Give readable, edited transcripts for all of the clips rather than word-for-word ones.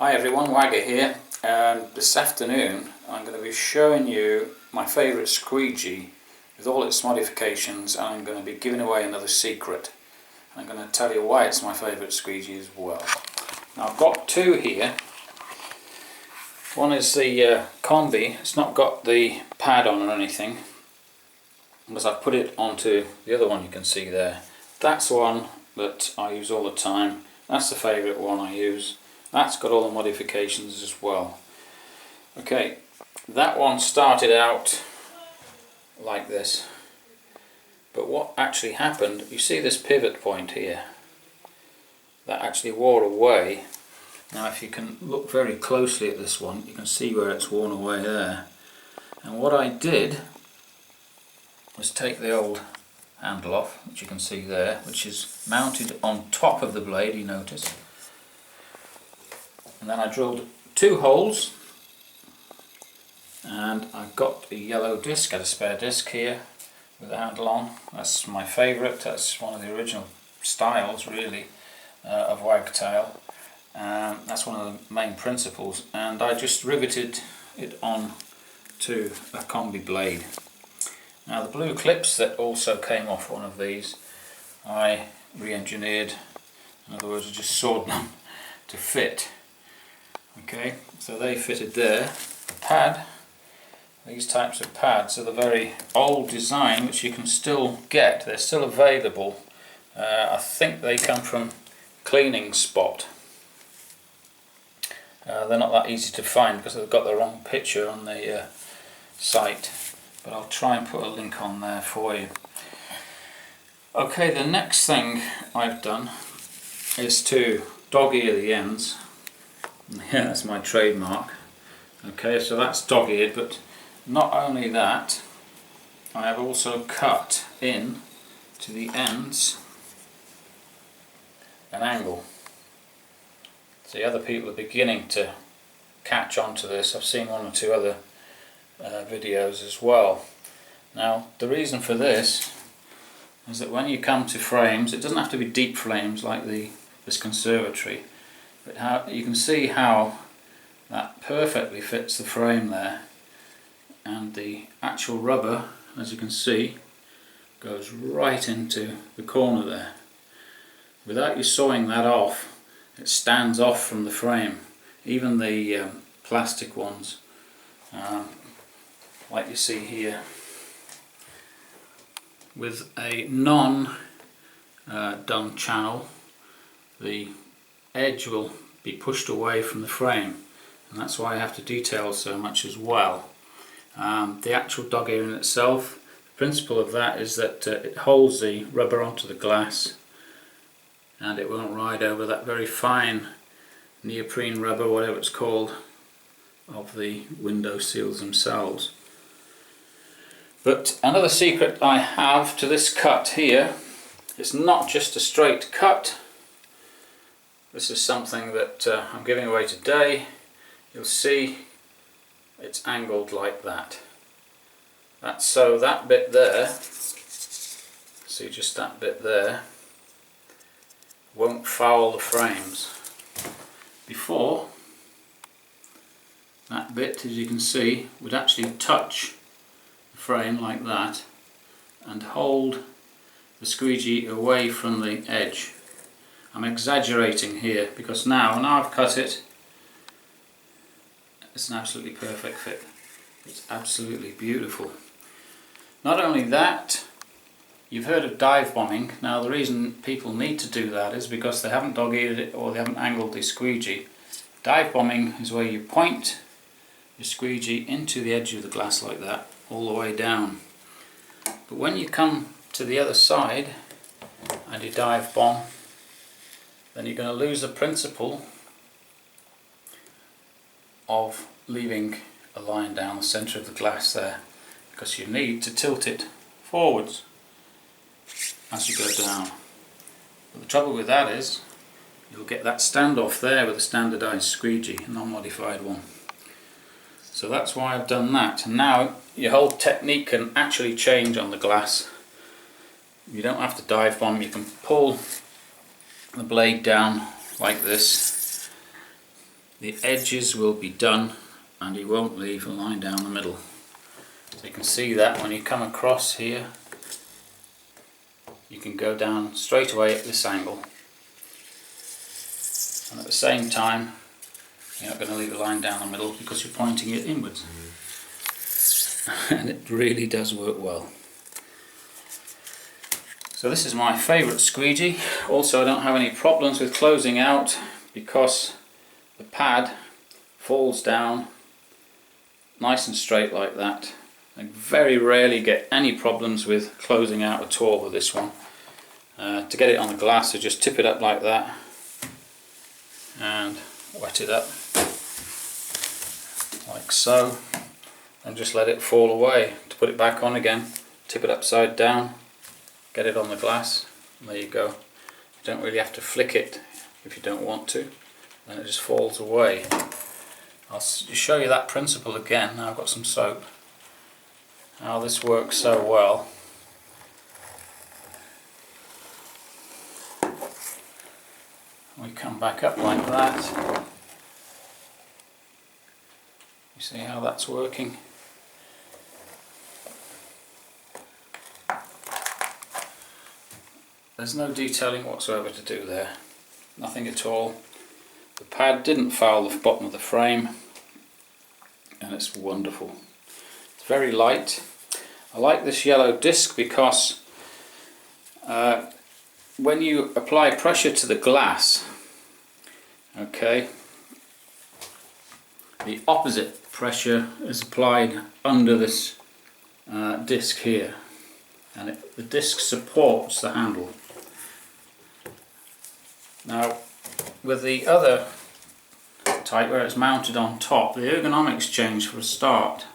Hi everyone, Wagger here, and this afternoon I'm going to be showing you my favourite squeegee with all its modifications, and I'm going to be giving away another secret. I'm going to tell you why it's my favourite squeegee as well. Now I've got two here. One is the combi. It's not got the pad on or anything, because I've put it onto the other one you can see there. That's the one that I use all the time. That's the favourite one I use. That's got all the modifications as well. Okay, that one started out like this, but what actually happened, you see this pivot point here, that actually wore away. Now if you can look very closely at this one, you can see where it's worn away there. And what I did was take the old handle off, which you can see there, which is mounted on top of the blade, you notice. And then I drilled two holes, and I've got a yellow disc, got a spare disc here with the handle on. That's my favourite. That's one of the original styles really of Wagtail. That's one of the main principles, and I just riveted it on to a combi blade. Now the blue clips that also came off one of these I re-engineered. In other words, I just sawed them to fit. Okay, so they fitted there. The pad, these types of pads are the very old design, which you can still get. They're still available. I think they come from Cleaning Spot. They're not that easy to find because they've got the wrong picture on the site, but I'll try and put a link on there for you. Okay, the next thing I've done is to dog ear the ends. Yeah, that's my trademark. Okay, so that's dog-eared, but not only that, I have also cut in to the ends an angle. See, other people are beginning to catch on to this. I've seen one or two other videos as well. Now, the reason for this is that when you come to frames, it doesn't have to be deep frames like this conservatory, but how you can see how that perfectly fits the frame there, and the actual rubber, as you can see, goes right into the corner there. Without you sawing that off, it stands off from the frame. Even the plastic ones, like you see here, with a non-done channel, the edge will be pushed away from the frame, and that's why I have to detail so much as well. The actual dog earing itself, the principle of that is that it holds the rubber onto the glass, and it won't ride over that very fine neoprene rubber, whatever it's called, of the window seals themselves. But another secret I have to this cut here, it's not just a straight cut. This is something that I'm giving away today. You'll see it's angled like that. That's so that bit there, see just that bit there, won't foul the frames. Before, that bit, as you can see, would actually touch the frame like that and hold the squeegee away from the edge. I'm exaggerating here because now I've cut it, it's an absolutely perfect fit. It's absolutely beautiful. Not only that, you've heard of dive bombing. Now the reason people need to do that is because they haven't dog-eared it or they haven't angled the squeegee. Dive bombing is where you point your squeegee into the edge of the glass like that, all the way down. But when you come to the other side and you dive bomb, then you're going to lose the principle of leaving a line down the centre of the glass there, because you need to tilt it forwards as you go down. But the trouble with that is you'll get that standoff there with a standardised squeegee, a non-modified one. So that's why I've done that. And now your whole technique can actually change on the glass. You don't have to dive bomb, you can pull the blade down like this the edges will be done and you won't leave a line down the middle. So you can see that when you come across here, you can go down straight away at this angle, and at the same time you're not going to leave a line down the middle because you're pointing it inwards. And it really does work well. So this is my favourite squeegee. Also, I don't have any problems with closing out because the pad falls down nice and straight like that. I very rarely get any problems with closing out at all with this one. To get it on the glass, I just tip it up like that and wet it up like so, and just let it fall away. To put it back on again, tip it upside down, get it on the glass, and there you go. You don't really have to flick it if you don't want to, and it just falls away. I'll show you that principle again. Now I've got some soap. How this works so well. We come back up like that. You see how that's working? There's no detailing whatsoever to do there. Nothing at all. The pad didn't foul the bottom of the frame, and it's wonderful. It's very light. I like this yellow disc because when you apply pressure to the glass, okay, the opposite pressure is applied under this disc here, and the disc supports the handle. Now with the other type where it's mounted on top, the ergonomics change for a start.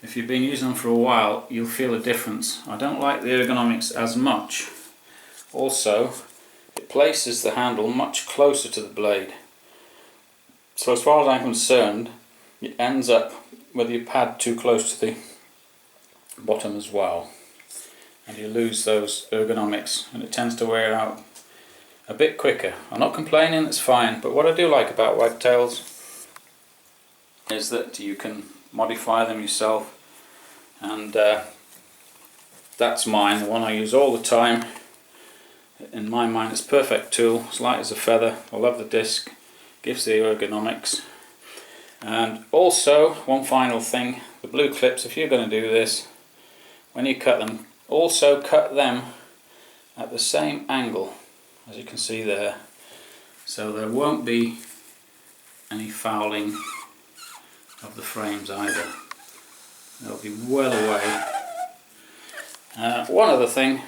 If you've been using them for a while, you'll feel a difference. I don't like the ergonomics as much. Also, it places the handle much closer to the blade. So as far as I'm concerned, it ends up with your pad too close to the bottom as well. And you lose those ergonomics, and it tends to wear out a bit quicker. I'm not complaining, it's fine, but what I do like about Wagtails is that you can modify them yourself, and that's mine, the one I use all the time. In my mind it's a perfect tool, it's light as a feather. I love the disc, gives the ergonomics. And also, one final thing, the blue clips, if you're going to do this, when you cut them, also cut them at the same angle as you can see there, so there won't be any fouling of the frames either. They'll be well away. One other thing,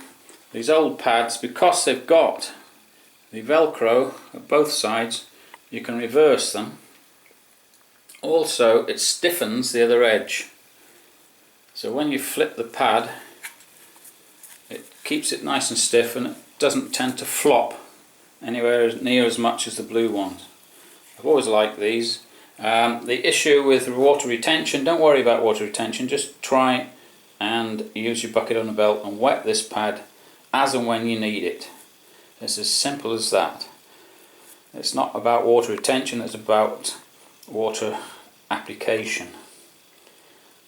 these old pads, because they've got the Velcro at both sides, you can reverse them. Also, it stiffens the other edge, so when you flip the pad, it keeps it nice and stiff, and it doesn't tend to flop anywhere near as much as the blue ones. I've always liked these. The issue with water retention, don't worry about water retention, just try and use your bucket on the belt and wet this pad as and when you need it. It's as simple as that. It's not about water retention, it's about water application.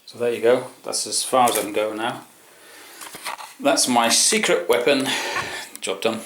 So there you go, that's as far as I can go now. That's my secret weapon. Job done.